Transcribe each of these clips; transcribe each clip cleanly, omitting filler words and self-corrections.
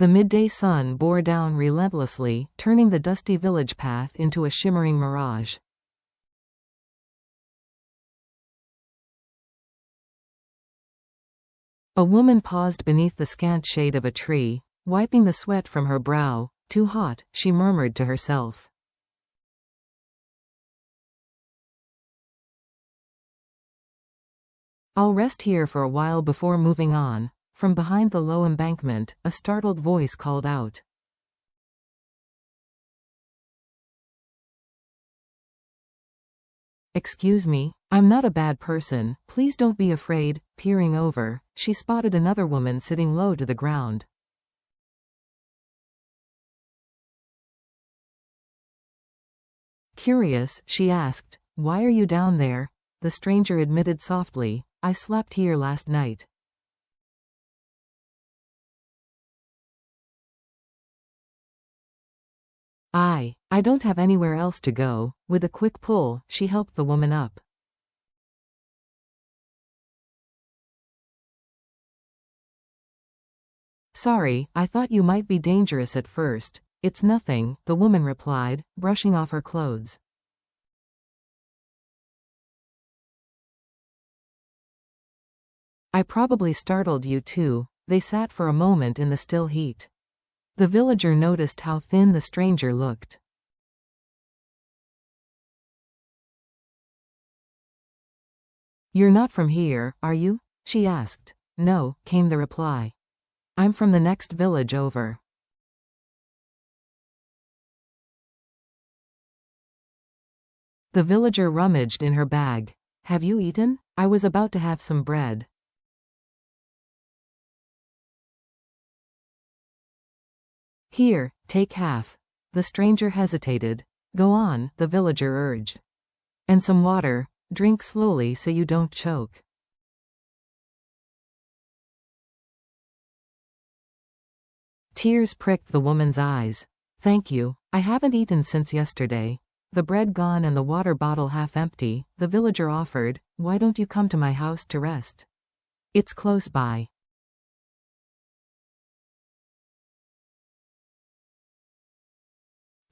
The midday sun bore down relentlessly, turning the dusty village path into a shimmering mirage. A woman paused beneath the scant shade of a tree, wiping the sweat from her brow. Too hot, she murmured to herself. I'll rest here for a while before moving on. From behind the low embankment, a startled voice called out. Excuse me, I'm not a bad person, please don't be afraid. Peering over, she spotted another woman sitting low to the ground. Curious, she asked, "Why are you down there?" The stranger admitted softly, "I slept here last night." I don't have anywhere else to go." With a quick pull, she helped the woman up. "Sorry, I thought you might be dangerous at first." "It's nothing," the woman replied, brushing off her clothes. "I probably startled you too." They sat for a moment in the still heat. The villager noticed how thin the stranger looked. "You're not from here, are you?" she asked. "No," came the reply. "I'm from the next village over." The villager rummaged in her bag. "Have you eaten? I was about to have some bread." "Here, take half." The stranger hesitated. "Go on," the villager urged. "And some water. Drink slowly so you don't choke." Tears pricked the woman's eyes. "Thank you. I haven't eaten since yesterday." The bread gone and the water bottle half empty, the villager offered, "Why don't you come to my house to rest? It's close by."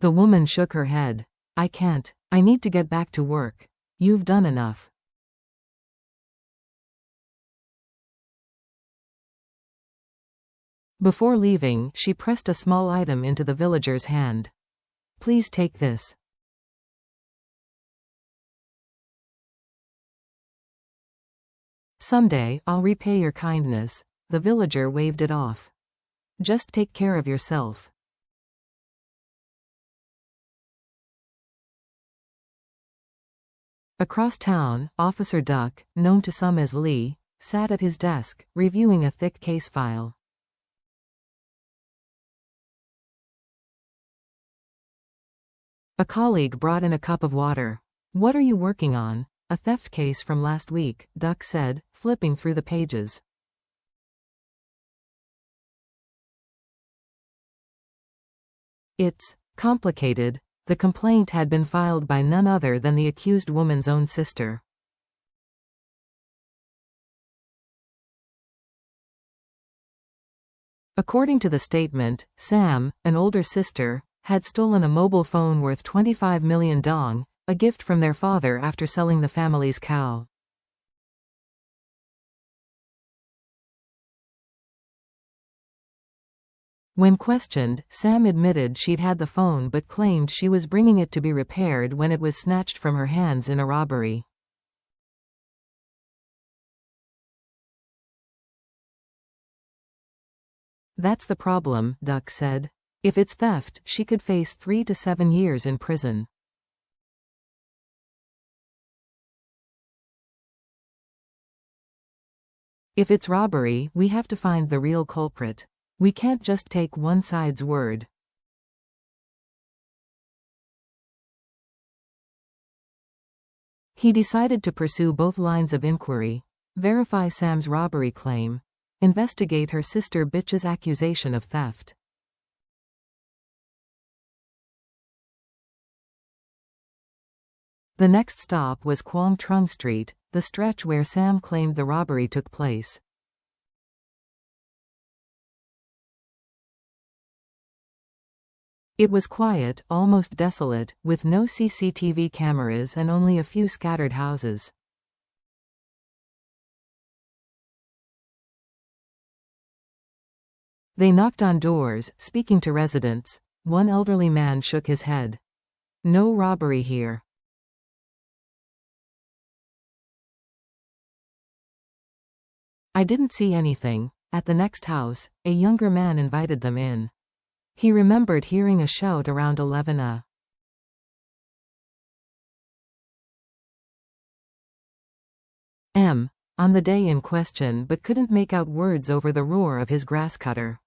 The woman shook her head. "I can't. I need to get back to work. You've done enough." Before leaving, she pressed a small item into the villager's hand. "Please take this." "Someday, I'll repay your kindness." The villager waved it off. "Just take care of yourself." Across town, Officer Duck, known to some as Lee, sat at his desk, reviewing a thick case file. A colleague brought in a cup of water. "What are you working on?" "A theft case from last week," Duck said, flipping through the pages. "It's complicated." The complaint had been filed by none other than the accused woman's own sister. According to the statement, Sam, an older sister, had stolen a mobile phone worth 25 million dong, a gift from their father after selling the family's cow. When questioned, Sam admitted she'd had the phone but claimed she was bringing it to be repaired when it was snatched from her hands in a robbery. "That's the problem," Duck said. "If it's theft, she could face 3 to 7 years in prison." "If it's robbery, we have to find the real culprit. We can't just take one side's word." He decided to pursue both lines of inquiry. Verify Sam's robbery claim. Investigate her sister Bitch's accusation of theft. The next stop was Quang Trung Street, the stretch where Sam claimed the robbery took place. It was quiet, almost desolate, with no CCTV cameras and only a few scattered houses. They knocked on doors, speaking to residents. One elderly man shook his head. No robbery here. I didn't see anything. At the next house, a younger man invited them in. He remembered hearing a shout around 11 a.m. on the day in question, but couldn't make out words over the roar of his grass cutter.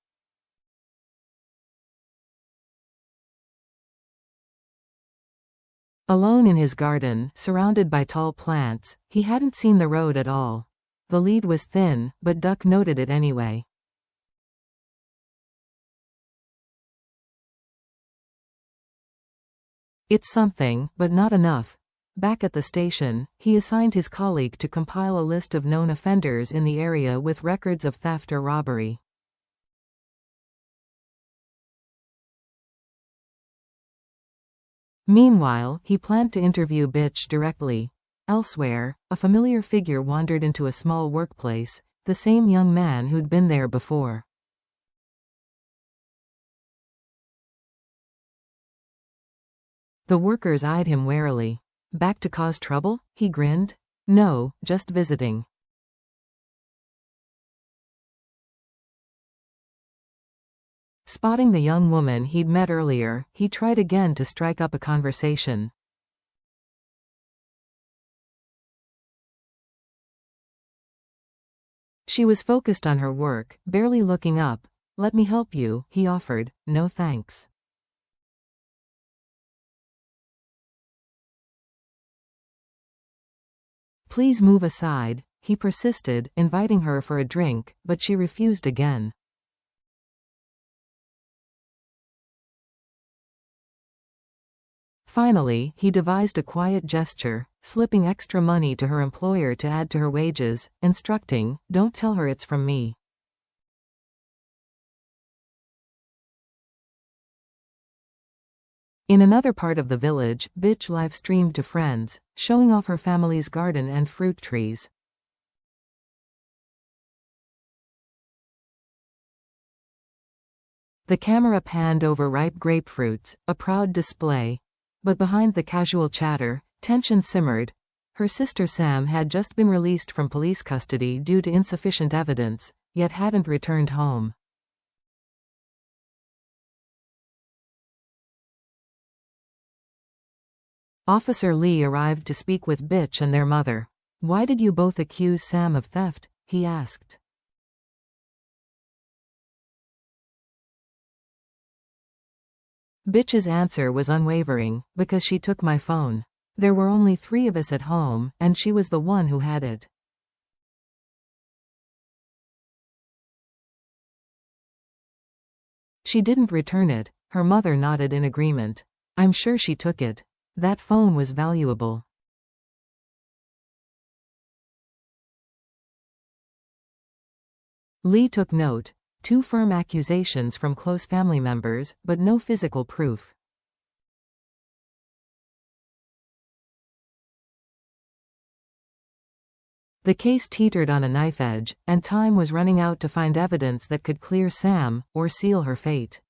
Alone in his garden, surrounded by tall plants, he hadn't seen the road at all. The lead was thin, but Duck noted it anyway. It's something, but not enough. Back at the station, he assigned his colleague to compile a list of known offenders in the area with records of theft or robbery. Meanwhile, he planned to interview Bitch directly. Elsewhere, a familiar figure wandered into a small workplace, the same young man who'd been there before. The workers eyed him warily. Back to cause trouble? He grinned. No, just visiting. Spotting the young woman he'd met earlier, he tried again to strike up a conversation. She was focused on her work, barely looking up. Let me help you, he offered. No thanks. Please move aside, he persisted, inviting her for a drink, but she refused again. Finally, he devised a quiet gesture, slipping extra money to her employer to add to her wages, instructing, "Don't tell her it's from me." In another part of the village, Bitch live-streamed to friends, showing off her family's garden and fruit trees. The camera panned over ripe grapefruits, a proud display. But behind the casual chatter, tension simmered. Her sister Sam had just been released from police custody due to insufficient evidence, yet hadn't returned home. Officer Lee arrived to speak with Bitch and their mother. Why did you both accuse Sam of theft? He asked. Bitch's answer was unwavering, because she took my phone. There were only 3 of us at home, and she was the one who had it. She didn't return it. Her mother nodded in agreement. I'm sure she took it. That phone was valuable. Lee took note. 2 firm accusations from close family members, but no physical proof. The case teetered on a knife edge, and time was running out to find evidence that could clear Sam, or seal her fate.